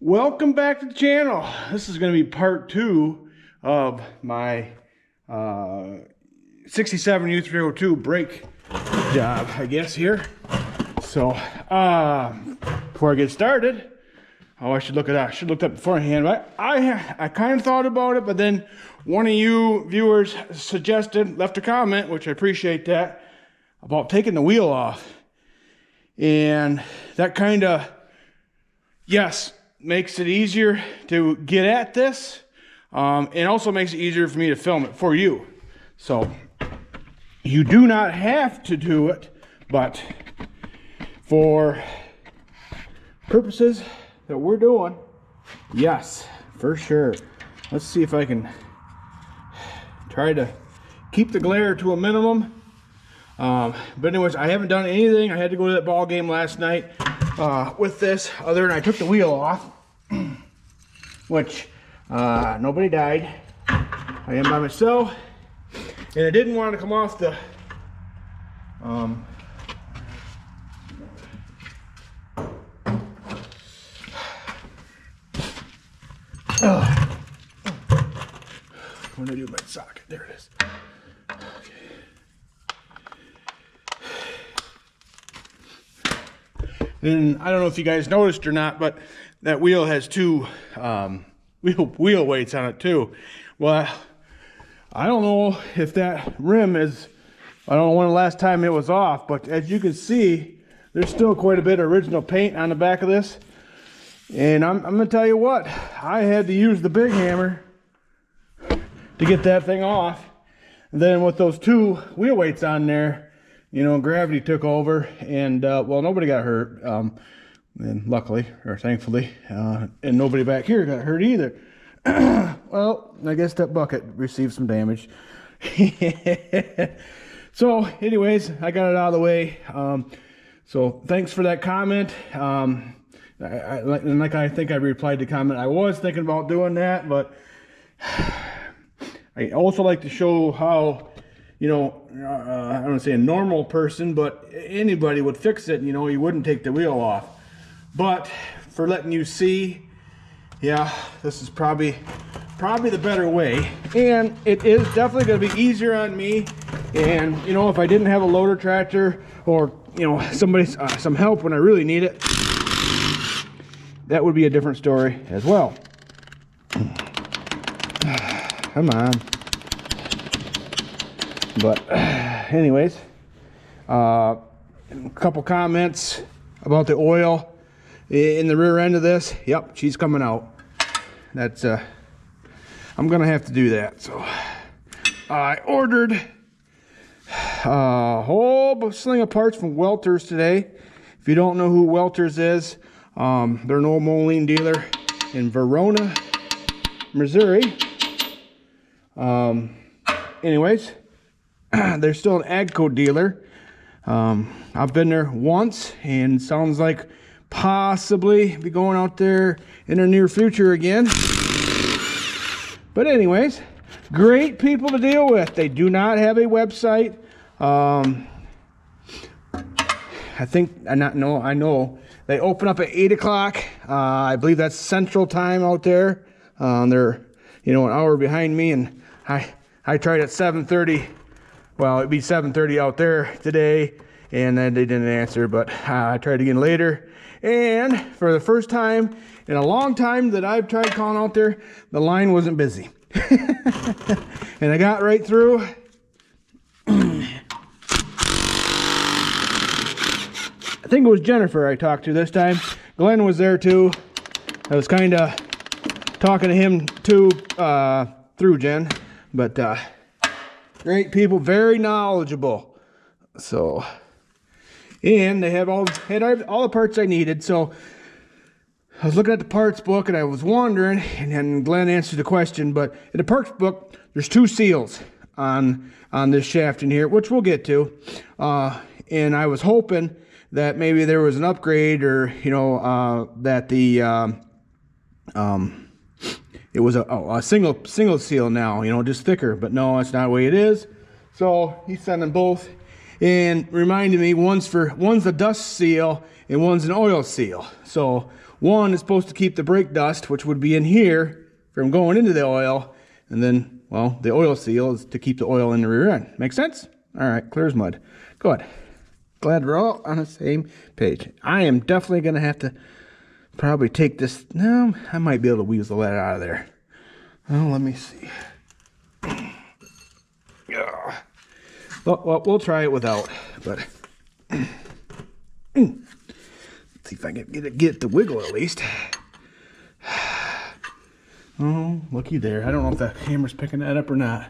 Welcome back to the channel. This is going to be part 2 of my 67 U302 brake job, I guess, here. So, before I get started, I should look it up. I should look up beforehand. But I kind of thought about it, but then one of you viewers left a comment, which I appreciate that, about taking the wheel off. And that kind of, yes, makes it easier to get at this, and also makes it easier for me to film it for you. So you do not have to do it, but for purposes that we're doing, yes, for sure. Let's see if I can try to keep the glare to a minimum. But anyways, I haven't done anything. I had to go to that ball game last night with this, other than I took the wheel off, which nobody died. I am by myself, and I didn't want to come off the what did I do with my socket? There it is. And I don't know if you guys noticed or not, but that wheel has two wheel weights on it too. Well, I don't know if that rim is, I don't know when the last time it was off, but as you can see, there's still quite a bit of original paint on the back of this. And I'm gonna tell you what, I had to use the big hammer to get that thing off. And then with those two wheel weights on there, you know, gravity took over, and well, nobody got hurt, and luckily, or thankfully, and nobody back here got hurt either. Well, I guess that bucket received some damage. So anyways, I got it out of the way. So thanks for that comment. Like I think I replied to comment, I was thinking about doing that, but I also like to show how, you know, I don't want to say a normal person, but anybody would fix it. You know, you wouldn't take the wheel off. But for letting you see, yeah, this is probably the better way. And it is definitely going to be easier on me. And, you know, if I didn't have a loader tractor, or, you know, somebody, some help when I really need it, that would be a different story as well. Come on. But anyways, a couple comments about the oil in the rear end of this. Yep, she's coming out. That's I'm gonna have to do that. So I ordered a whole sling of parts from Welter's today. If you don't know who Welter's is, they're an old Moline dealer in Verona, Missouri. Anyways, they're still an AGCO dealer. I've been there once, and sounds like possibly be going out there in the near future again. But anyways, great people to deal with. They do not have a website. I know they open up at 8 o'clock. I believe that's Central Time out there. They're, you know, an hour behind me, and I tried at 7:30. Well, it'd be 7:30 out there today, and then they didn't answer, but I tried again later. And for the first time in a long time that I've tried calling out there, the line wasn't busy. And I got right through. I think it was Jennifer I talked to this time. Glenn was there too. I was kind of talking to him too, through Jen, but great people, very knowledgeable. So, and they had all the parts I needed. So I was looking at the parts book, and I was wondering, and then Glenn answered the question, but in the parts book, there's 2 seals on this shaft in here, which we'll get to. And I was hoping that maybe there was an upgrade, or, you know, that the it was a single seal now, you know, just thicker, but no, that's not the way it is. So he sent them both, and reminded me one's a dust seal and one's an oil seal. So One is supposed to keep the brake dust, which would be in here, from going into the oil. And then, well, the oil seal is to keep the oil in the rear end. Make sense? All right, clear as mud. Good. Glad we're all on the same page. I am definitely going to have to probably take this. No, I might be able to weasel that out of there. Oh, let me see. Well, we'll try it without, but let's see if I can get it to wiggle at least. Oh, looky there. I don't know if that camera's picking that up or not.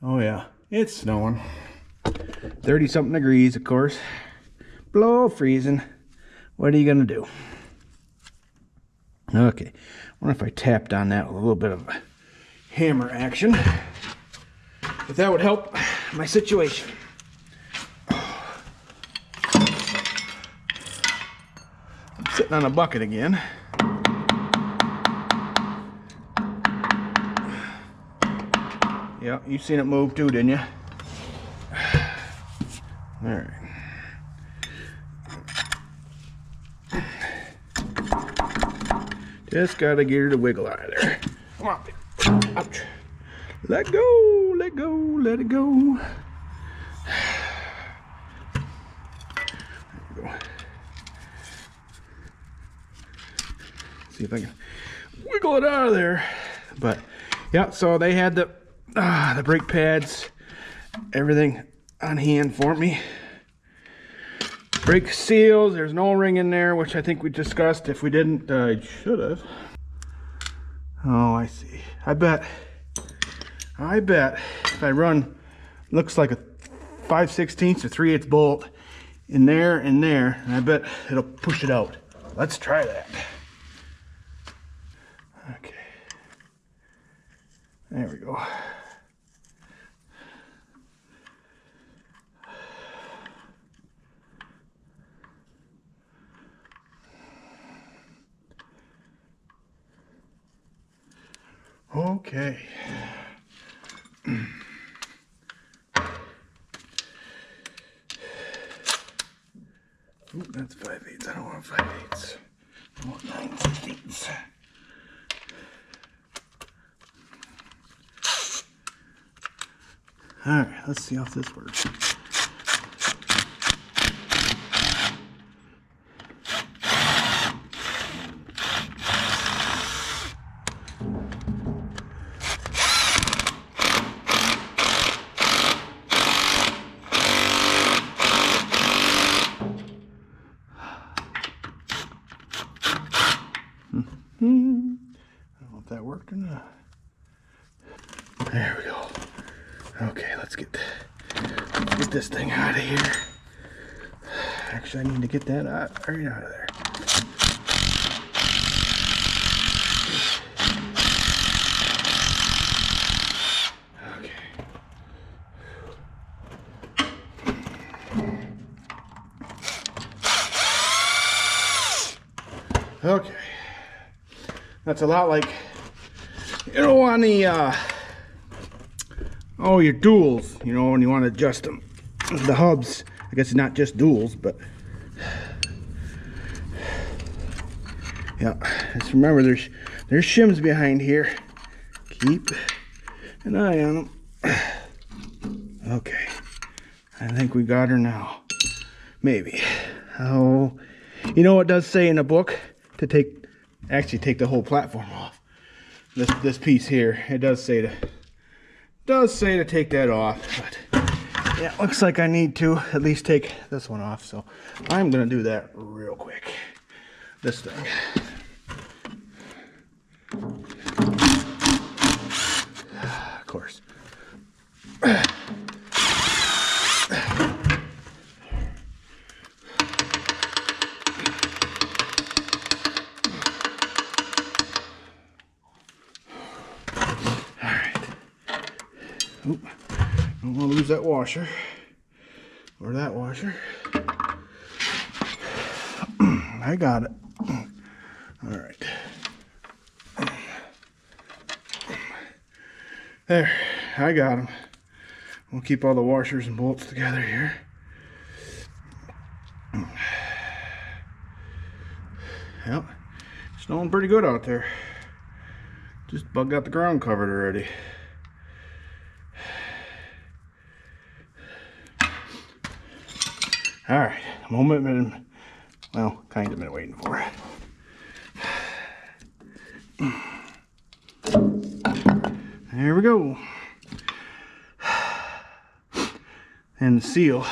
Oh yeah, it's snowing. 30-something degrees, of course. Below freezing. What are you gonna do? Okay, I wonder if I tapped on that with a little bit of hammer action. If that would help my situation. I'm sitting on a bucket again. Yeah, you seen it move too, didn't you? All right. Just gotta get her to wiggle out of there. Come on. Ouch. Let go, let go, let it go. There we go. See if I can wiggle it out of there. But yeah, so they had the brake pads, everything on hand for me. Brake seals, there's an O-ring in there, which I think we discussed. If we didn't, I should have. Oh, I see. I bet if I run, looks like a 5/16 or 3/8 bolt in there and there, and I bet it'll push it out. Let's try that. Okay. There we go. Okay. Ooh, that's 5/8. I don't want 5/8. I want 9/16. All right, let's see how this works. I don't know if that worked or not. There we go. Okay, let's get this thing out of here. Actually, I need to get that right out of there. Okay. That's a lot like, you know, on the, your duals, you know, when you want to adjust them. The hubs, I guess it's not just duals, but yeah, just remember there's shims behind here. Keep an eye on them. Okay, I think we got her now. Maybe. Oh, you know, it does say in the book to take the whole platform off. This piece here, it does say to take that off, but yeah, looks like I need to at least take this one off, so I'm gonna do that real quick. This thing. Of course. Oop, don't want to lose that washer or that washer. I got it. All right. There, I got them. We'll keep all the washers and bolts together here. Yep. snowing pretty good out there. Just about got the ground covered already. All right, a moment, well, kind of been waiting for it. There we go. And the seal.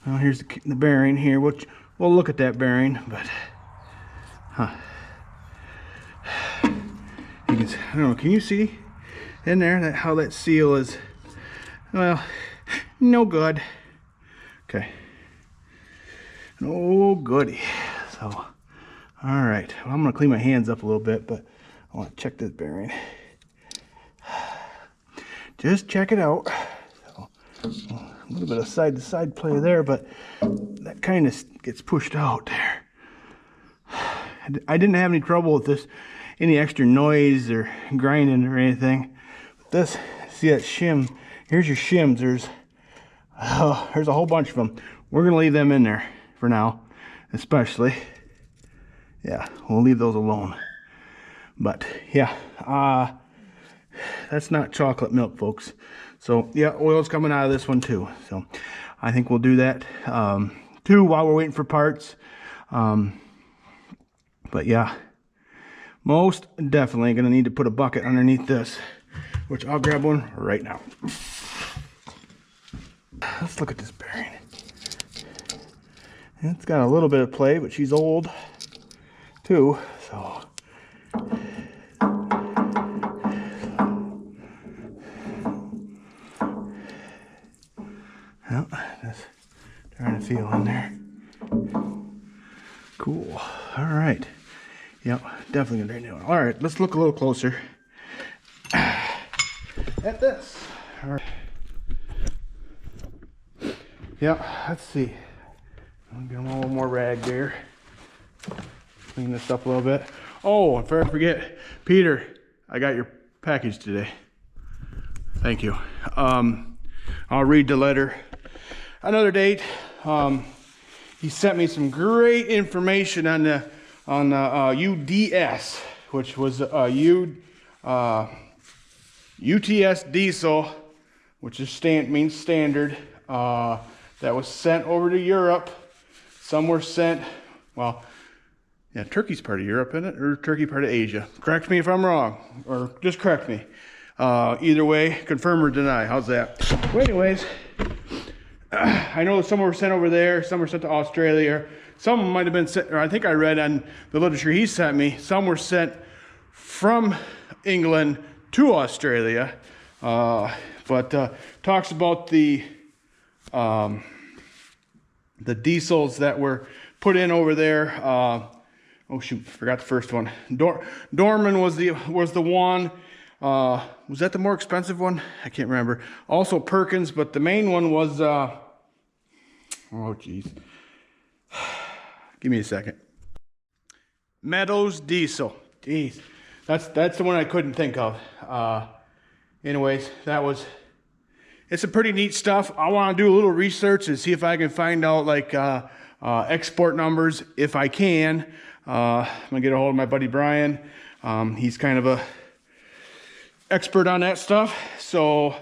Well, here's the bearing here. We'll look at that bearing, but you can, I don't know, can you see in there how that seal is? Well, no good. Okay. Oh goody. So, all right. Well, I'm gonna clean my hands up a little bit, but I want to check this bearing. Just check it out. So, a little bit of side-to-side play there, but that kind of gets pushed out there. I didn't have any trouble with this, any extra noise or grinding or anything. But this, see that shim? Here's your shims. There's a whole bunch of them. We're gonna leave them in there for now, especially. Yeah, we'll leave those alone. But yeah, that's not chocolate milk, folks. So yeah, oil's coming out of this one too. So I think we'll do that too while we're waiting for parts. But yeah, most definitely gonna need to put a bucket underneath this, which I'll grab one right now. Let's look at this bearing. It's got a little bit of play, but she's old too, so. Well, just trying to feel in there. Cool. All right. Yep, definitely gonna drain it. All right, let's look a little closer at this. All right. Yep, let's see. I'll get a little more rag there. Clean this up a little bit. Oh, before I forget, Peter, I got your package today. Thank you. I'll read the letter another date. He sent me some great information on the UDS, which was UTS diesel, which is means standard. That was sent over to Europe. Some were sent, well, yeah, Turkey's part of Europe, isn't it? Or Turkey part of Asia. Correct me if I'm wrong, or just correct me. Either way, confirm or deny. How's that? Well, anyways, I know some were sent over there, some were sent to Australia, some might have been sent, or I think I read on the literature he sent me, some were sent from England to Australia, but talks about the diesels that were put in over there. Oh shoot, forgot the first one. Dorman was the one. Was that the more expensive one? I can't remember. Also Perkins, but the main one was, oh geez. Give me a second. Meadows Diesel. Jeez. That's the one I couldn't think of. Anyways, it's a pretty neat stuff. I want to do a little research and see if I can find out like export numbers if I can. I'm gonna get a hold of my buddy Brian. He's kind of a expert on that stuff, so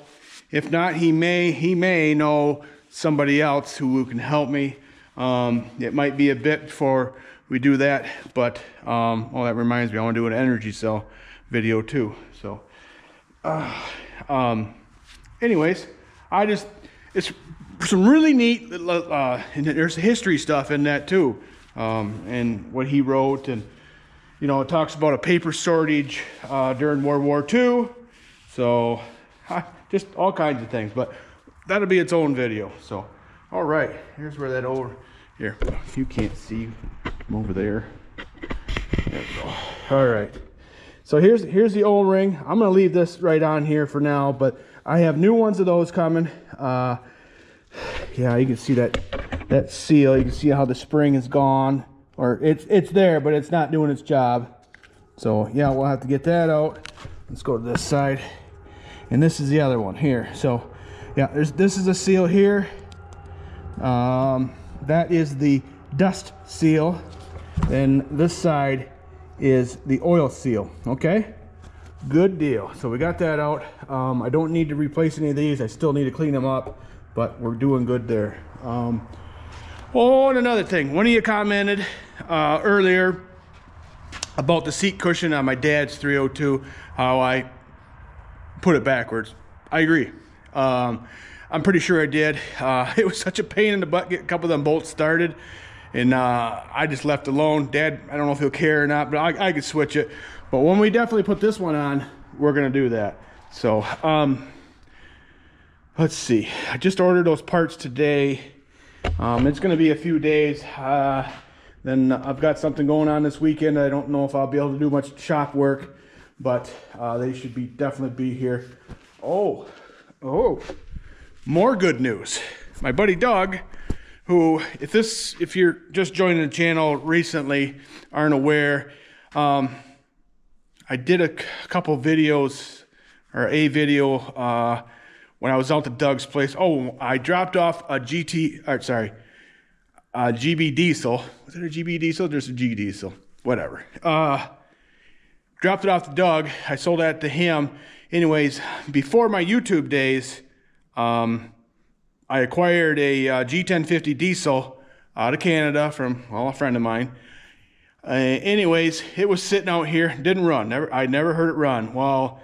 if not, he may know somebody else who can help me. It might be a bit before we do that, but oh, that reminds me, I want to do an energy cell video too. So anyways, it's some really neat, and there's history stuff in that too, and what he wrote, and you know, it talks about a paper shortage during World War II. So just all kinds of things, but that'll be its own video. So, all right, here's where that old, here, you can't see, I'm over there. There we go. All right, so here's the old ring. I'm gonna leave this right on here for now, but I have new ones of those coming. Yeah, you can see that seal. You can see how the spring is gone, or it's there, but it's not doing its job. So yeah, we'll have to get that out. Let's go to this side. And this is the other one here. So yeah, this is a seal here. That is the dust seal. Then this side is the oil seal. Okay, good deal. So we got that out. I don't need to replace any of these. I still need to clean them up, but we're doing good there. Oh, and another thing, one of you commented earlier about the seat cushion on my dad's 302, how I put it backwards. I agree. I'm pretty sure I did. It was such a pain in the butt get a couple of them bolts started, and I just left it alone. Dad, I don't know if he'll care or not, but I could switch it. But when we definitely put this one on, we're gonna do that. So let's see. I just ordered those parts today. It's gonna be a few days. Then I've got something going on this weekend. I don't know if I'll be able to do much shop work, but they should be definitely be here. Oh, more good news. My buddy Doug, who, if you're just joining the channel recently, aren't aware, I did a couple videos, or a video, when I was out to Doug's place. Oh, I dropped off a GB diesel. Was it a GB diesel? There's a G diesel, whatever. Dropped it off to Doug. I sold that to him. Anyways, before my YouTube days, I acquired a G1050 diesel out of Canada from, well, a friend of mine. Anyways, it was sitting out here, didn't run. I never heard it run. Well,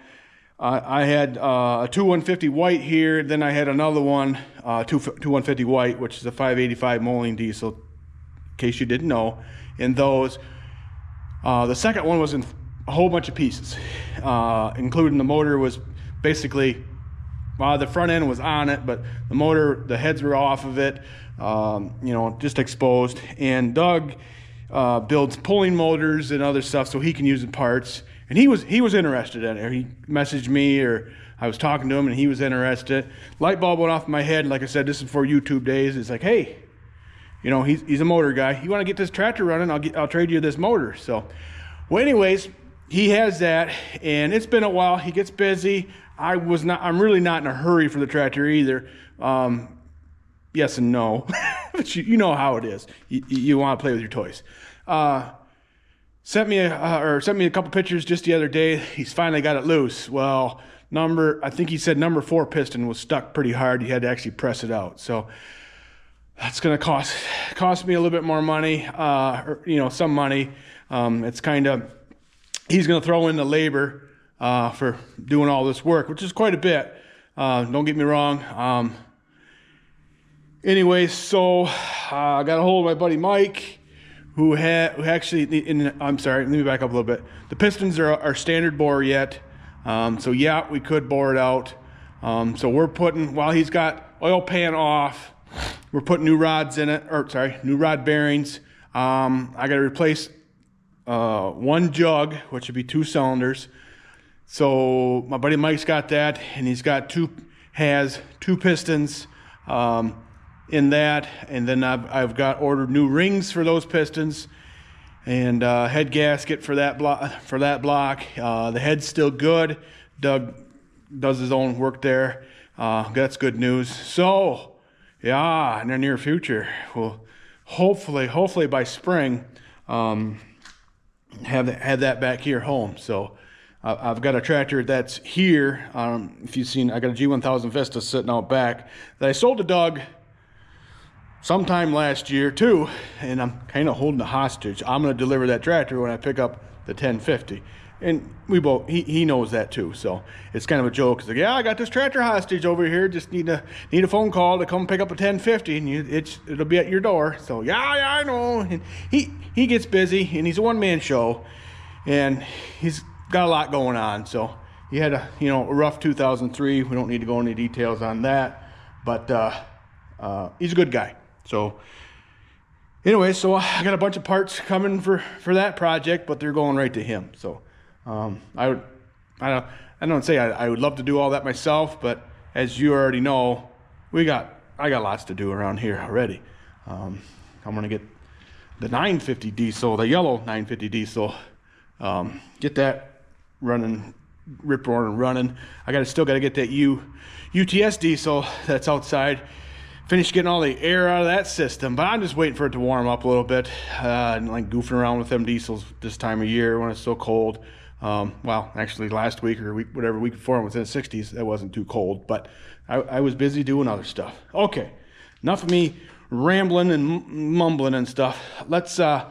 I had a 2150 white here, then I had another one, 2150 white, which is a 585 Moline diesel, in case you didn't know. And those, the second one was in a whole bunch of pieces, including the motor was basically, the front end was on it, but the motor, the heads were off of it, you know, just exposed. And Doug builds pulling motors and other stuff so he can use the parts. And he was interested in it. He messaged me, or I was talking to him, and he was interested. Light bulb went off in my head. Like I said, this is for YouTube days. It's like, hey, you know, he's a motor guy. You want to get this tractor running? I'll trade you this motor. So, well, anyways, he has that, and it's been a while. He gets busy. I'm really not in a hurry for the tractor either. Yes and no, but you know how it is. You want to play with your toys. Sent me a couple pictures just the other day. He's finally got it loose. Well, I think he said number 4 piston was stuck pretty hard. He had to actually press it out. So that's going to cost me a little bit more money, or, you know, some money. It's kind of, he's going to throw in the labor for doing all this work, which is quite a bit. Don't get me wrong. Anyways, so I got a hold of my buddy Mike, who actually, I'm sorry, let me back up a little bit. The pistons are standard bore yet. So yeah, we could bore it out. So we're putting, while he's got oil pan off, we're putting new rods in it, or sorry, new rod bearings. I got to replace one jug, which would be 2 cylinders. So my buddy Mike's got that, and he's got 2 pistons in that, and then I've got ordered new rings for those pistons, and head gasket for that block. The head's still good. Doug does his own work there. That's good news. So yeah, in the near future, we'll hopefully by spring have that back here home. So I've got a tractor that's here. If you've seen, I got a G1000 Vista sitting out back that I sold to Doug sometime last year too, and I'm kind of holding a hostage. I'm going to deliver that tractor when I pick up the 1050, and we both, he knows that too. So it's kind of a joke. It's like, yeah, I got this tractor hostage over here. Just need a phone call to come pick up a 1050, and it'll be at your door. So yeah, I know. And he gets busy, and he's a one-man show, and he's got a lot going on. So he had a rough 2003. We don't need to go into details on that, but he's a good guy. So anyway, so I got a bunch of parts coming for that project, but they're going right to him. So I don't say I would love to do all that myself, but as you already know, I got lots to do around here already. I'm gonna get the 950 diesel, the yellow 950 diesel, get that running, rip roaring running. Still got to get that UTS diesel that's outside finished getting all the air out of that system, but I'm just waiting for it to warm up a little bit. And like goofing around with them diesels this time of year when it's so cold. Well, actually last week or whatever week before, it was in the 60s. It wasn't too cold, but I was busy doing other stuff. Okay, enough of me rambling and mumbling and stuff. Let's I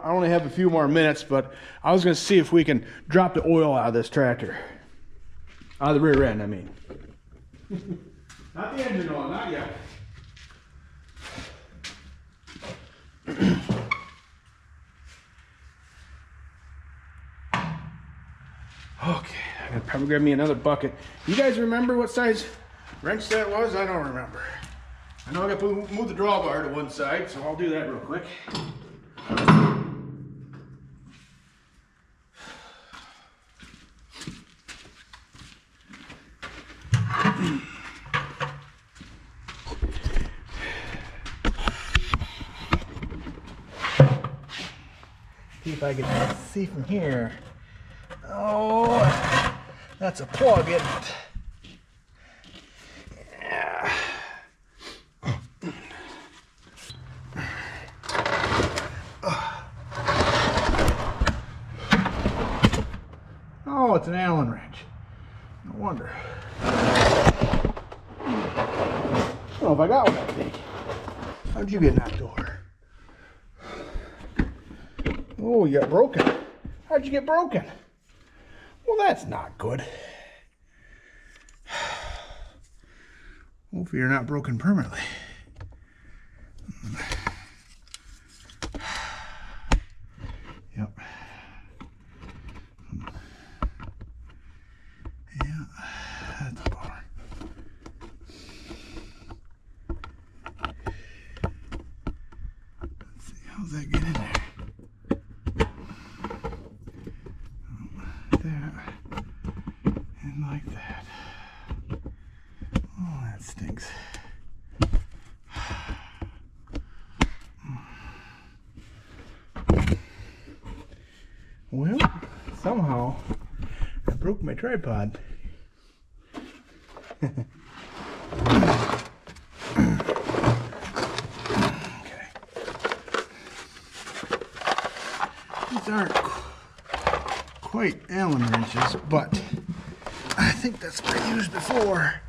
only have a few more minutes, but I was going to see if we can drop the oil out of this tractor. Out of the rear end, I mean. Not the engine oil, not yet. Okay, I gotta probably grab me another bucket. You guys remember what size wrench that was? I don't remember. I know I gotta move the drawbar to one side, so I'll do that real quick. See if I can see from here. Oh, that's a plug, isn't it? Yeah. Oh, it's an Allen wrench. No wonder. I don't know if I got one, I think. How'd you get knocked over? Oh, you got broken. How'd you get broken? Well, that's not good. Hopefully you're not broken permanently. Yep. Yeah, that's a bummer. Let's see, how's that get in there? And like that. Oh, that stinks. Well, somehow I broke my tripod. Okay. These aren't quite Allen wrenches, but I think that's what I used before.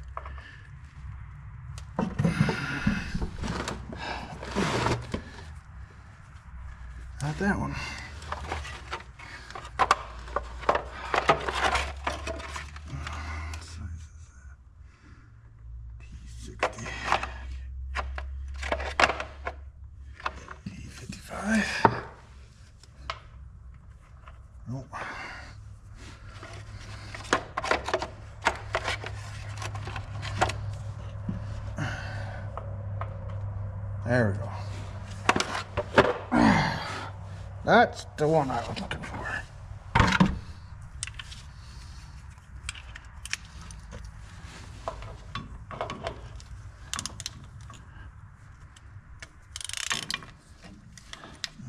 Not that one. What size is that? T60. T55. Nope. There we go. That's the one I was looking for.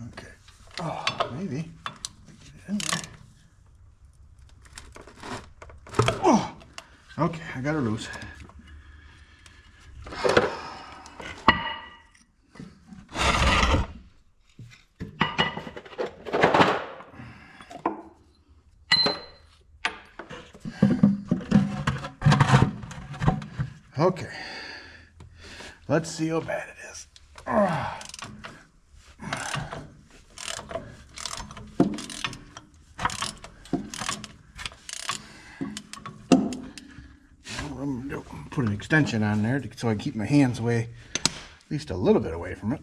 Okay. Oh, maybe. In there. Oh! Okay, I got her loose. Okay, let's see how bad it is. I'm gonna put an extension on there so I can keep my hands away, at least a little bit away from it.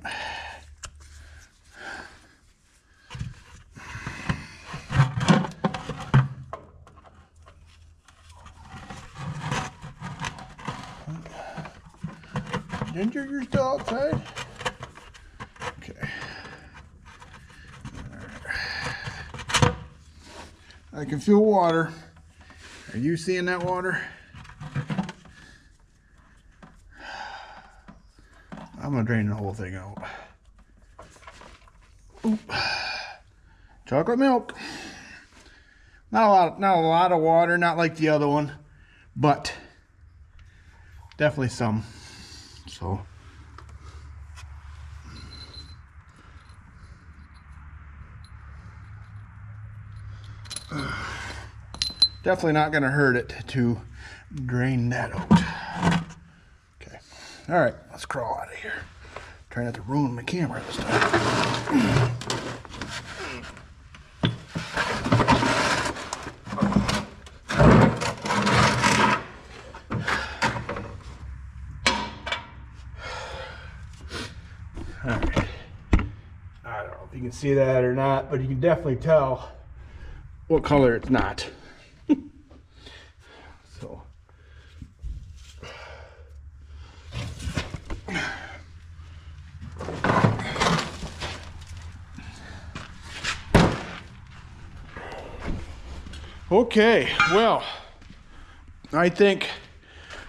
Ginger, you're still outside? Okay. Right. I can feel water. Are you seeing that water? I'm gonna drain the whole thing out. Oop. Chocolate milk. Not a lot of water, not like the other one, but definitely some. So Definitely not going to hurt it to drain that out. Okay. All right, let's crawl out of here. Try not to ruin my camera this time. All right. I don't know if you can see that or not, but you can definitely tell what color it's not. So. Okay, well, I think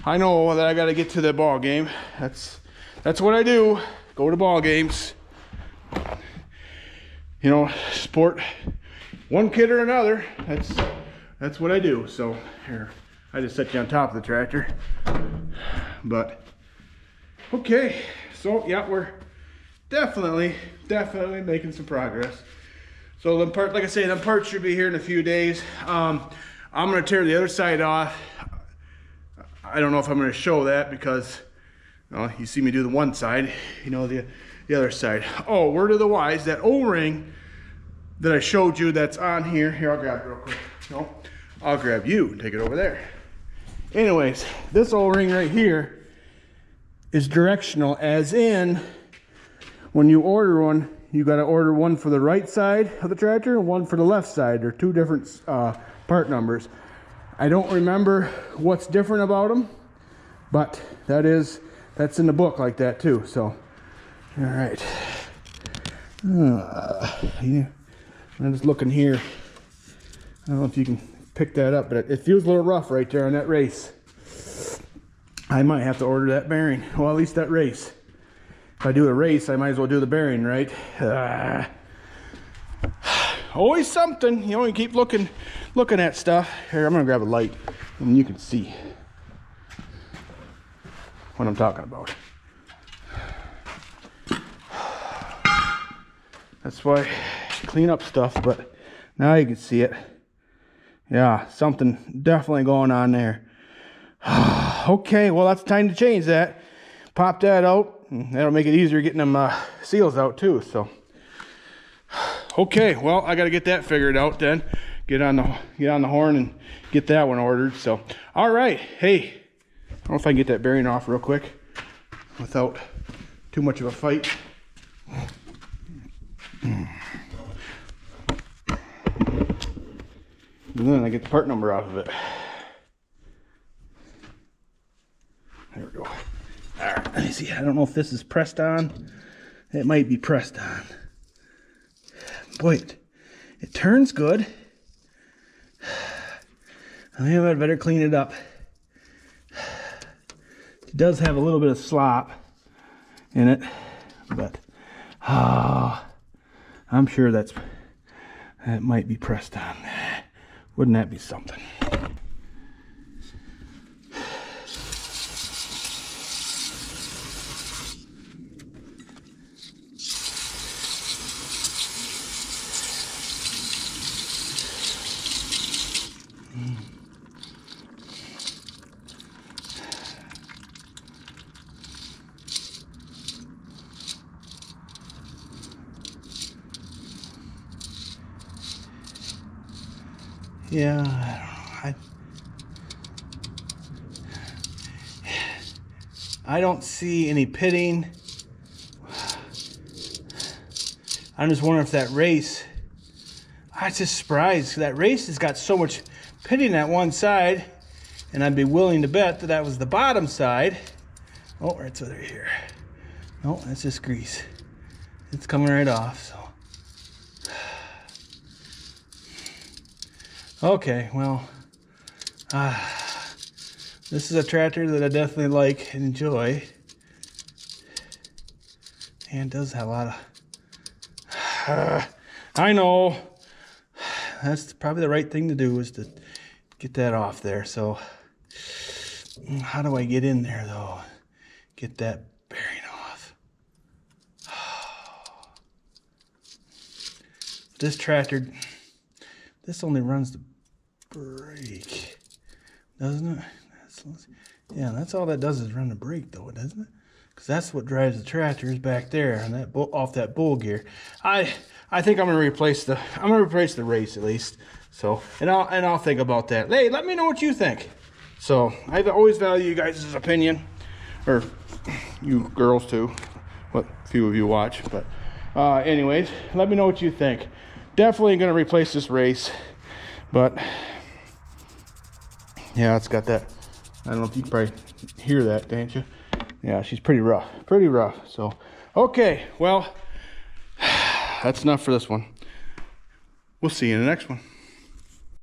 I know that I got to get to the ball game. That's what I do. Go to ball games. You know, sport one kid or another. That's what I do. So here, I just set you on top of the tractor. But okay, so yeah, we're definitely making some progress. So the part, like I say, the parts should be here in a few days. I'm gonna tear the other side off. I don't know if I'm gonna show that because you see me do the one side, you know, the other side. Oh, word of the wise, that O-ring that I showed you that's on here. Here, I'll grab it real quick. No, I'll grab you and take it over there. Anyways, this O-ring right here is directional, as in when you order one, you got to order one for the right side of the tractor and one for the left side. They're two different part numbers. I don't remember what's different about them, but that's in the book like that too. So, all right. Yeah, I'm just looking here. I don't know if you can pick that up, but it feels a little rough right there on that race. I might have to order that bearing. Well, at least that race. If I do a race, I might as well do the bearing, right? Always something, you know. You keep looking at stuff. Here, I'm gonna grab a light, and you can see what I'm talking about. That's why I clean up stuff, but now you can see it. Yeah, something definitely going on there. Okay, well, that's time to change that. Pop that out. That'll make it easier getting them seals out too. So, okay, well, I got to get that figured out then. Get on the horn and get that one ordered. So, all right. Hey, I don't know if I can get that bearing off real quick without too much of a fight. And then I get the part number off of it. There we go. All right, let me see. I don't know if this is pressed on. It might be pressed on. Boy, it turns good. I think I'd better clean it up. It does have a little bit of slop in it, but I'm sure that might be pressed on. Wouldn't that be something? Yeah, I don't see any pitting. I'm just wondering if that race, I was just surprised. That race has got so much pitting at one side, and I'd be willing to bet that was the bottom side. Oh, it's over here. No, that's just grease. It's coming right off, so. Okay, well, this is a tractor that I definitely like and enjoy, and does have a lot of, I know, that's probably the right thing to do, is to get that off there. So, how do I get in there though? Get that bearing off. This tractor This only runs the brake, doesn't it? Yeah, that's all that does is run the brake, though, doesn't it? Because that's what drives the tractor is back there and that off that bull gear. I think I'm gonna replace the race at least. So and I'll think about that. Hey, let me know what you think. So I always value you guys' opinion, or you girls too. What few of you watch, but anyways, let me know what you think. Definitely gonna replace this race, but yeah, it's got that. I don't know if you can probably hear that, can't you? Yeah, she's pretty rough, So, okay, well, that's enough for this one. We'll see you in the next one.